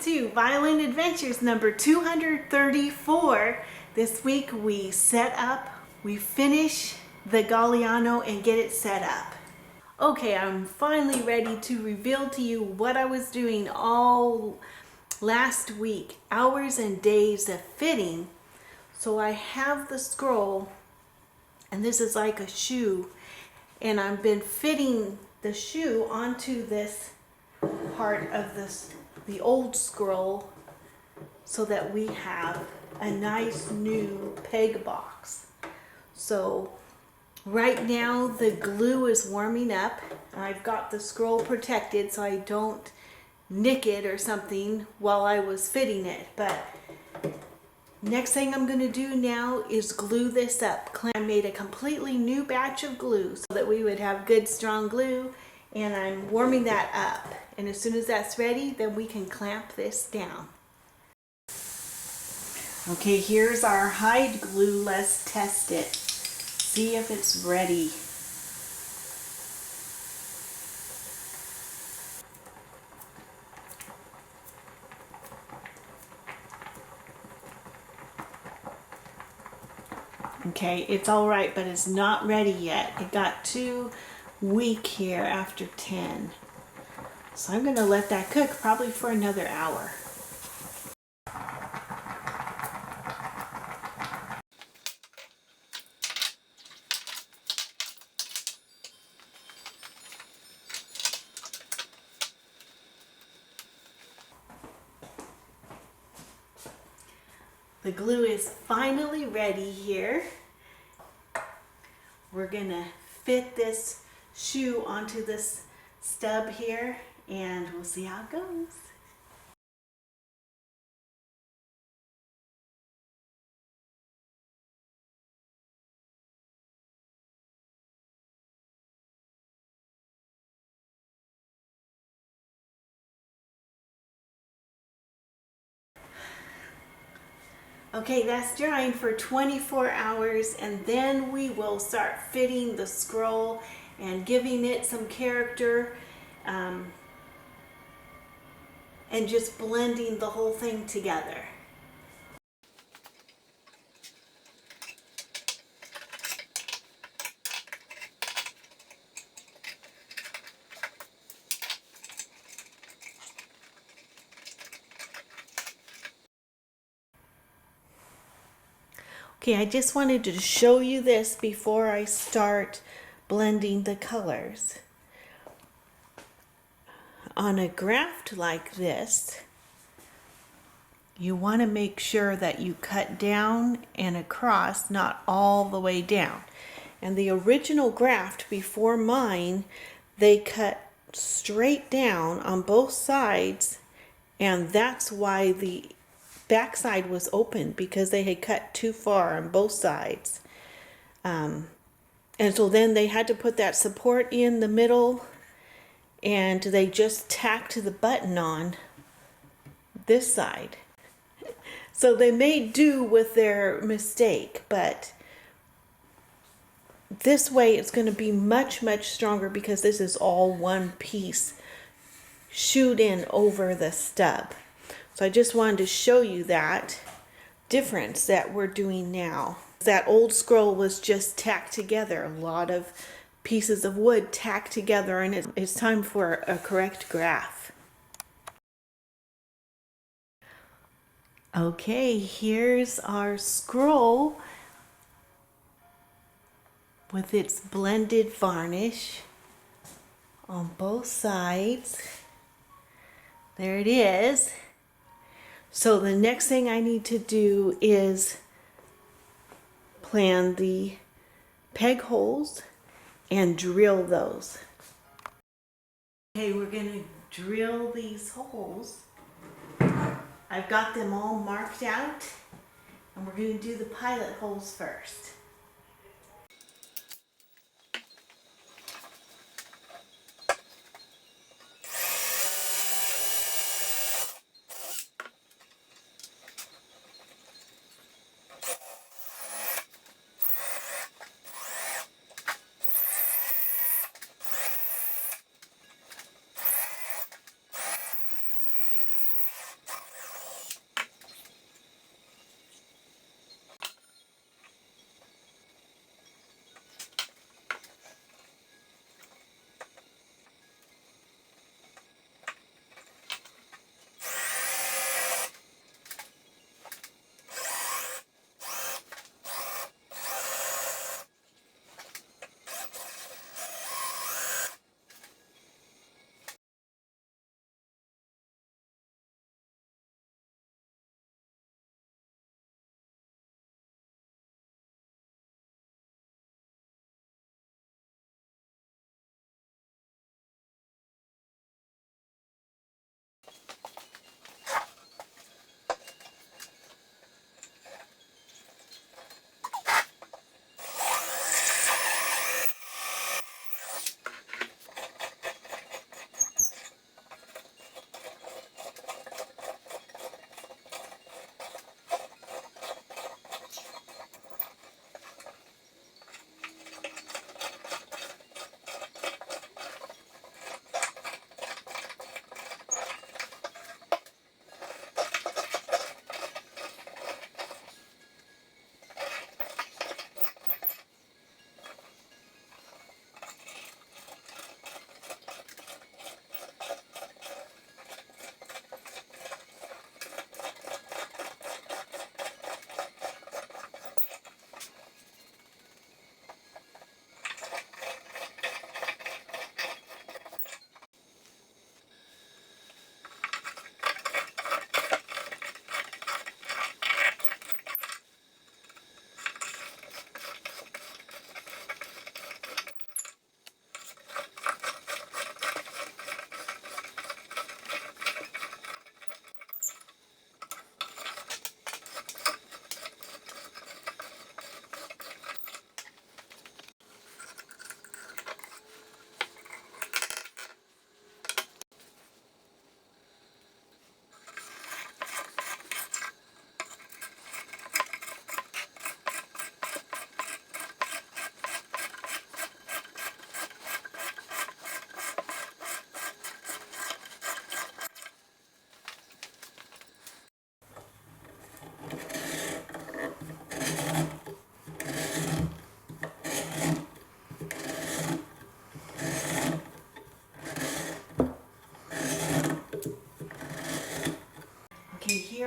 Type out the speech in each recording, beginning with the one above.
to Violin Adventures number 234. This week we finish the Gagliano and get it set up. Okay, I'm finally ready to reveal to you what I was doing all last week. Hours and days of fitting. So I have the scroll, and this is like a shoe, and I've been fitting the shoe onto this part of the old scroll so that we have a nice new peg box. So right now the glue is warming up. I've got the scroll protected so I don't nick it or something while I was fitting it. But next thing I'm going to do now is glue this up. I made a completely new batch of glue so that we would have good strong glue, and I'm warming that up. And as soon as that's ready, then we can clamp this down. Okay, here's our hide glue. Let's test it. See if it's ready. Okay, it's all right, but it's not ready yet. It got too weak here after 10. So I'm going to let that cook probably for another hour. The glue is finally ready here. We're going to fit this shoe onto this stub here, and we'll see how it goes. Okay, that's drying for 24 hours, and then we will start fitting the scroll and giving it some character, and just blending the whole thing together. Okay, I just wanted to show you this before I start blending the colors. On a graft like this, you want to make sure that you cut down and across, not all the way down. And the original graft before mine, they cut straight down on both sides, and that's why the backside was open, because they had cut too far on both sides. And so then they had to put that support in the middle, and they just tacked the button on this side. So they made do with their mistake, but this way it's going to be much, much stronger because this is all one piece shoot in over the stub. So I just wanted to show you that difference that we're doing now. That old scroll was just tacked together, a lot of pieces of wood tacked together, and it's time for a correct graph. Okay, here's our scroll with its blended varnish on both sides. There it is. So the next thing I need to do is plan the peg holes and drill those. Okay, we're going to drill these holes. I've got them all marked out, and we're going to do the pilot holes first.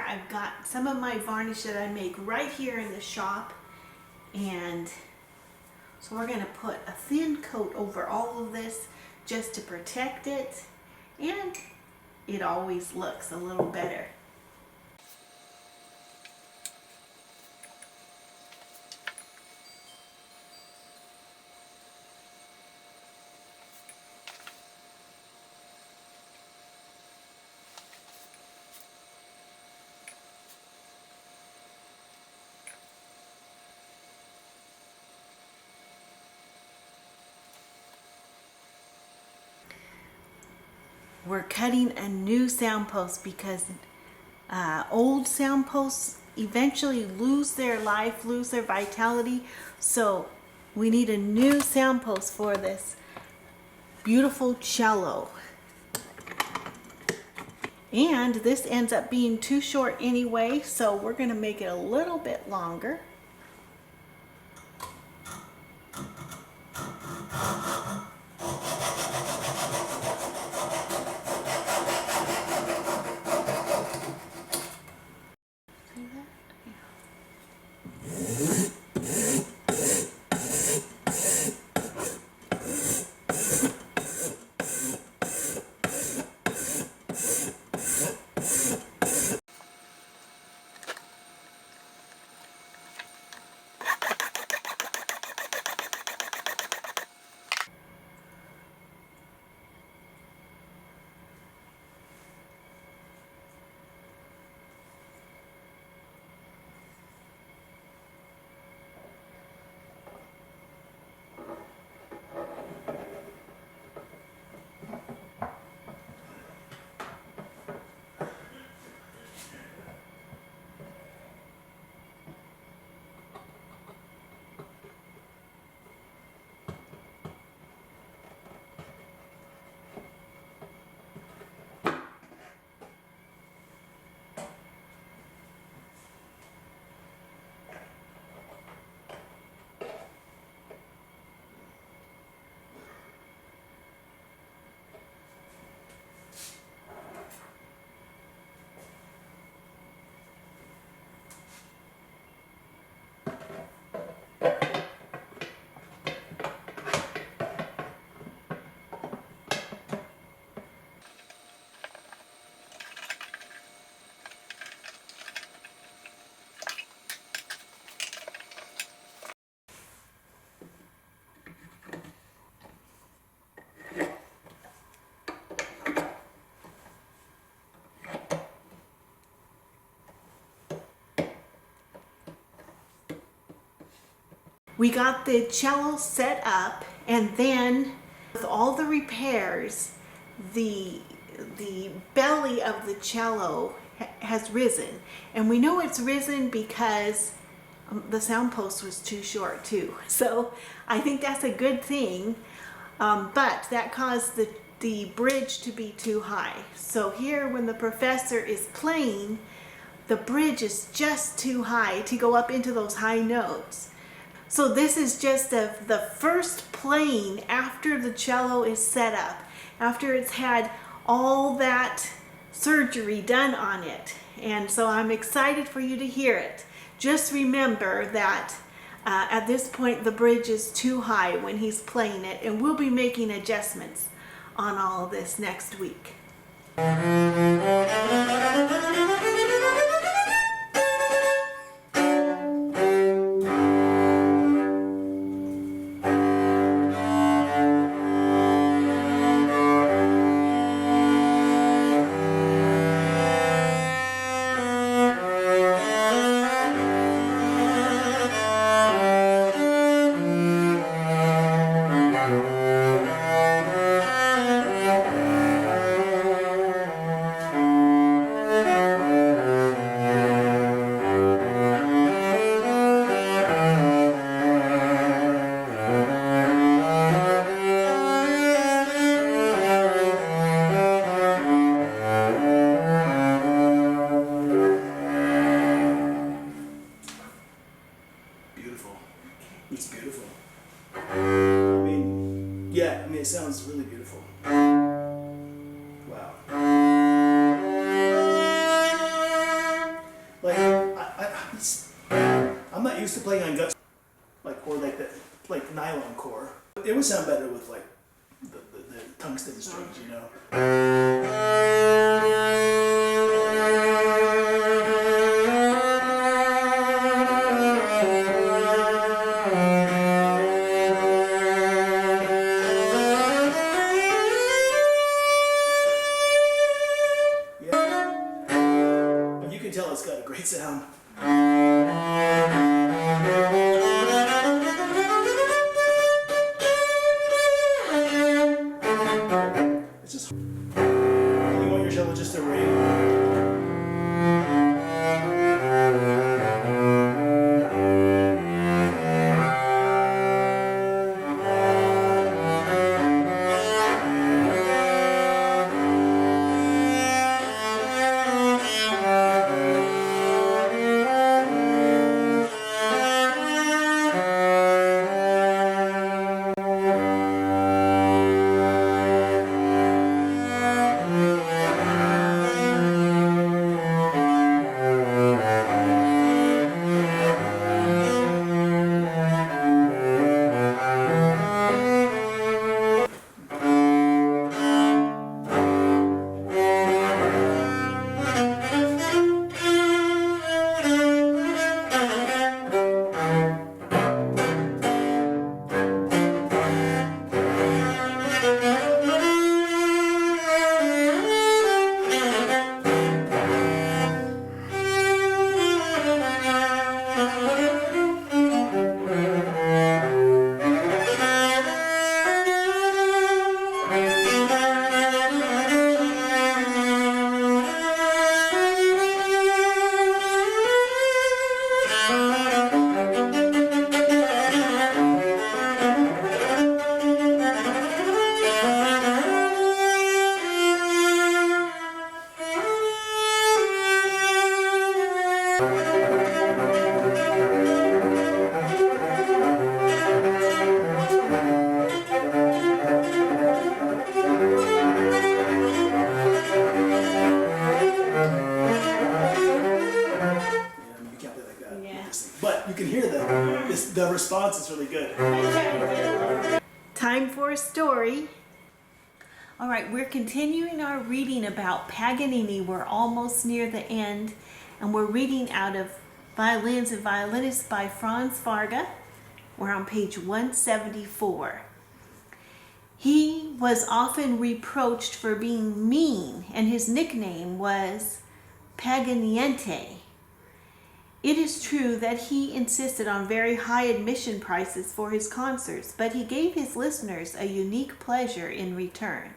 here. I've got some of my varnish that I make right here in the shop, and so we're going to put a thin coat over all of this just to protect it, and it always looks a little better. We're cutting a new soundpost because old soundposts eventually lose their life, lose their vitality. So we need a new soundpost for this beautiful cello. And this ends up being too short anyway, so we're going to make it a little bit longer. We got the cello set up, and then with all the repairs, the belly of the cello has risen. And we know it's risen because the soundpost was too short too. So I think that's a good thing, but that caused the bridge to be too high. So here when the professor is playing, the bridge is just too high to go up into those high notes. So this is just the first playing after the cello is set up, after it's had all that surgery done on it. And so I'm excited for you to hear it. Just remember that at this point the bridge is too high when he's playing it, and we'll be making adjustments on all of this next week. It's beautiful. It sounds really beautiful. Wow. used to play on guts, like nylon core. It would sound better with like the tungsten strings, you know. Yeah. And you can tell it's got a great sound. It's just, you want your cello just to ring. But you can hear the response is really good. Time for a story. All right, we're continuing our reading about Paganini. We're almost near the end, and we're reading out of Violins and Violinists by Franz Varga. We're on page 174. He was often reproached for being mean, and his nickname was Paganiente. It is true that he insisted on very high admission prices for his concerts, but he gave his listeners a unique pleasure in return.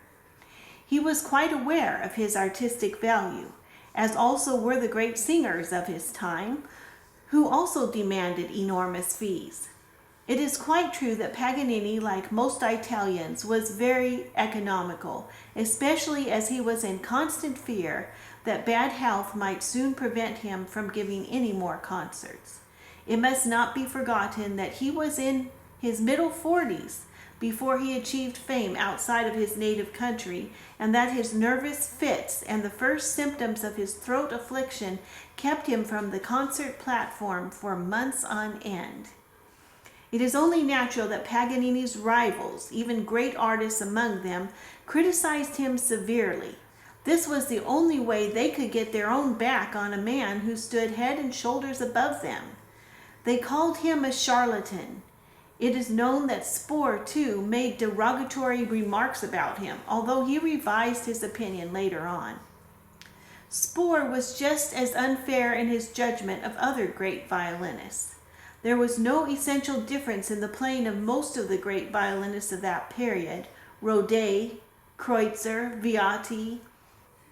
He was quite aware of his artistic value, as also were the great singers of his time, who also demanded enormous fees. It is quite true that Paganini, like most Italians, was very economical, especially as he was in constant fear that bad health might soon prevent him from giving any more concerts. It must not be forgotten that he was in his middle 40s before he achieved fame outside of his native country, and that his nervous fits and the first symptoms of his throat affliction kept him from the concert platform for months on end. It is only natural that Paganini's rivals, even great artists among them, criticized him severely. This was the only way they could get their own back on a man who stood head and shoulders above them. They called him a charlatan. It is known that Spohr, too, made derogatory remarks about him, although he revised his opinion later on. Spohr was just as unfair in his judgment of other great violinists. There was no essential difference in the playing of most of the great violinists of that period, Rodet, Kreutzer, Viotti,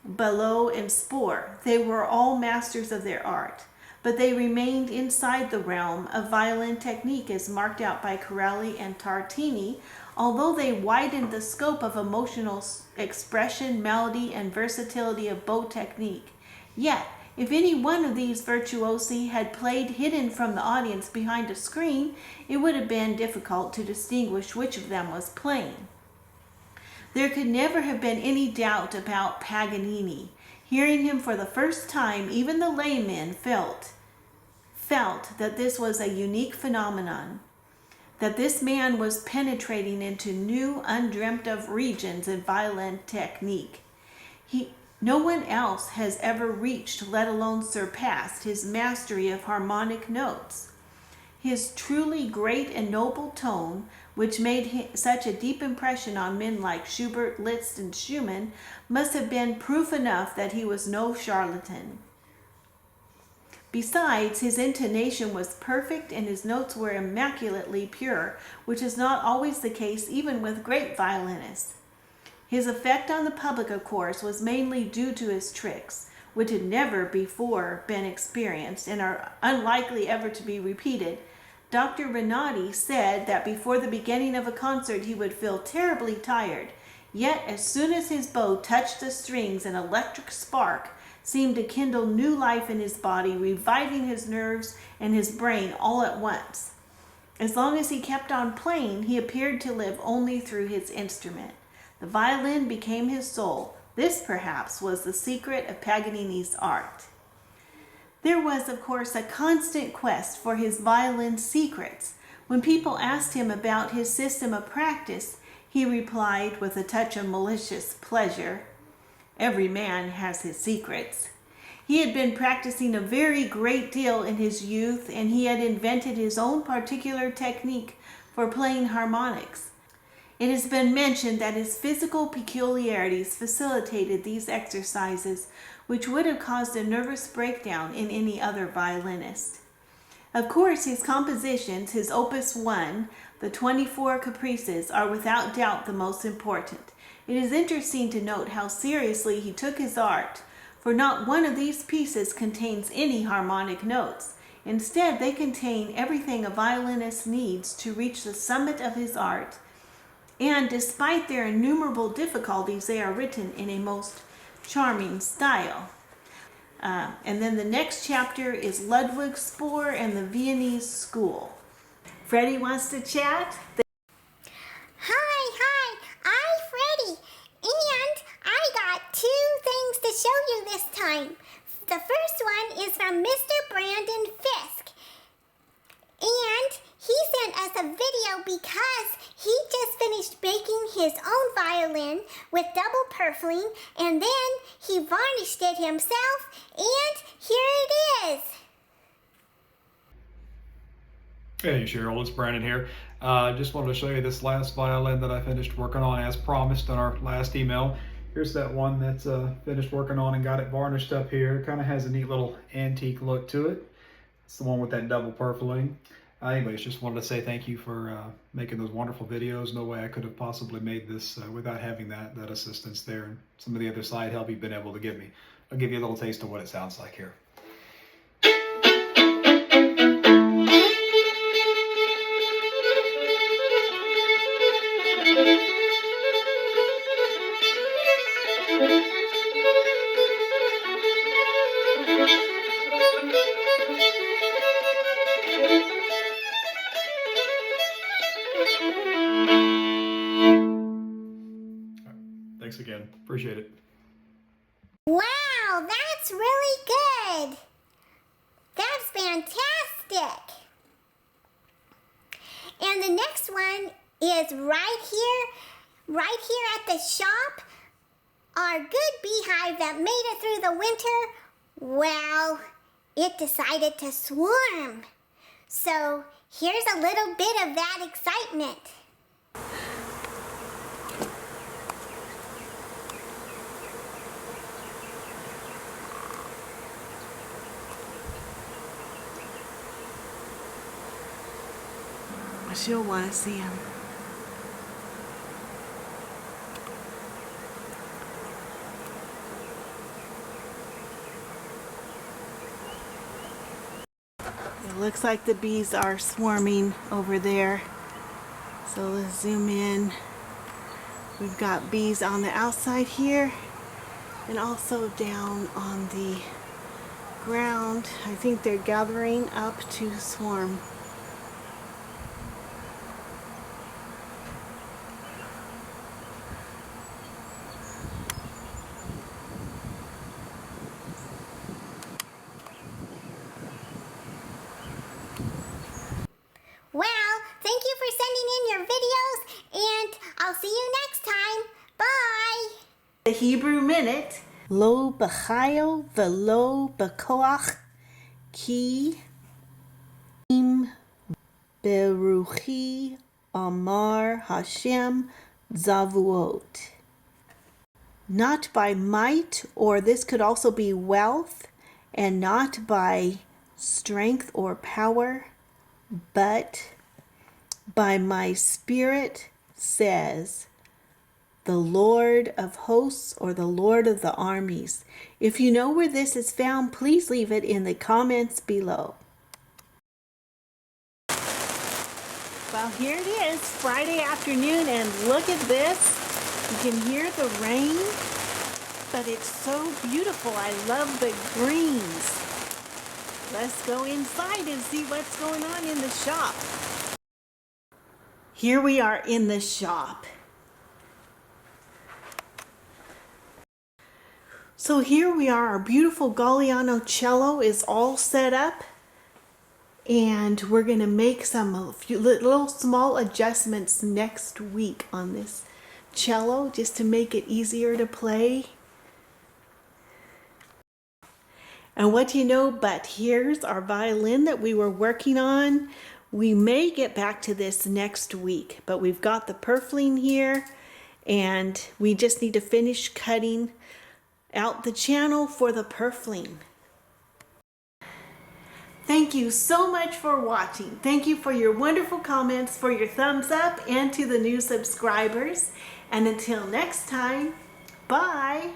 Bellot, and Spohr. They were all masters of their art, but they remained inside the realm of violin technique as marked out by Corelli and Tartini, although they widened the scope of emotional expression, melody, and versatility of bow technique. Yet, if any one of these virtuosi had played hidden from the audience behind a screen, it would have been difficult to distinguish which of them was playing. There could never have been any doubt about Paganini. Hearing him for the first time, even the laymen felt felt that this was a unique phenomenon, that this man was penetrating into new, undreamt of regions in violin technique. No one else has ever reached, let alone surpassed, his mastery of harmonic notes. His truly great and noble tone, which made such a deep impression on men like Schubert, Liszt, and Schumann, must have been proof enough that he was no charlatan. Besides, his intonation was perfect and his notes were immaculately pure, which is not always the case even with great violinists. His effect on the public, of course, was mainly due to his tricks, which had never before been experienced and are unlikely ever to be repeated. Dr. Renati said that before the beginning of a concert he would feel terribly tired, yet as soon as his bow touched the strings an electric spark seemed to kindle new life in his body, reviving his nerves and his brain all at once. As long as he kept on playing, he appeared to live only through his instrument. The violin became his soul. This, perhaps, was the secret of Paganini's art. There was, of course, a constant quest for his violin secrets. When people asked him about his system of practice, he replied with a touch of malicious pleasure, "Every man has his secrets." He had been practicing a very great deal in his youth, and he had invented his own particular technique for playing harmonics. It has been mentioned that his physical peculiarities facilitated these exercises, which would have caused a nervous breakdown in any other violinist. Of course, his compositions, his Opus 1, the 24 Caprices, are without doubt the most important. It is interesting to note how seriously he took his art, for not one of these pieces contains any harmonic notes. Instead, they contain everything a violinist needs to reach the summit of his art, and despite their innumerable difficulties, they are written in a most charming style. And then the next chapter is Ludwig Spohr and the Viennese School. Freddie wants to chat. Hi, I'm Freddie, and I got 2 things to show you this time. The first one is from Mr. Brandon Fisk, and he sent us a video because he just finished baking his own violin with double purfling, and then he varnished it himself, and here it is. Hey Cheryl, it's Brandon here. Just wanted to show you this last violin that I finished working on as promised in our last email. Here's that one that's finished working on and got it varnished up here. Kind of has a neat little antique look to it. It's the one with that double purfling. Anyways, just wanted to say thank you for making those wonderful videos. No way I could have possibly made this without having that assistance there and some of the other side help you've been able to give me. I'll give you a little taste of what it sounds like here. Thanks again. Appreciate it. Wow, that's really good. That's fantastic. And the next one is right here at the shop. Our good beehive that made it through the winter, well, it decided to swarm. So here's a little bit of that excitement. She'll want to see him. It looks like the bees are swarming over there. So let's zoom in. We've got bees on the outside here and also down on the ground. I think they're gathering up to swarm. videos, and I'll see you next time. Bye! The Hebrew Minute. Lo b'chayo velo b'koach ki im beruchi amar Hashem zavuot. Not by might, or this could also be wealth, and not by strength or power, but by my spirit, says the Lord of hosts, or the Lord of the armies. If you know where this is found, please leave it in the comments below. Well, here it is, Friday afternoon, and look at this. You can hear the rain, but it's so beautiful. I love the greens. Let's go inside and see what's going on in the shop. Here we are in the shop. So here we are, our beautiful Gagliano Cello is all set up, and we're gonna make a few little small adjustments next week on this cello just to make it easier to play. And what do you know, but here's our violin that we were working on. We may get back to this next week, but we've got the purfling here, and we just need to finish cutting out the channel for the purfling. Thank you so much for watching. Thank you for your wonderful comments, for your thumbs up, and to the new subscribers. And until next time, bye.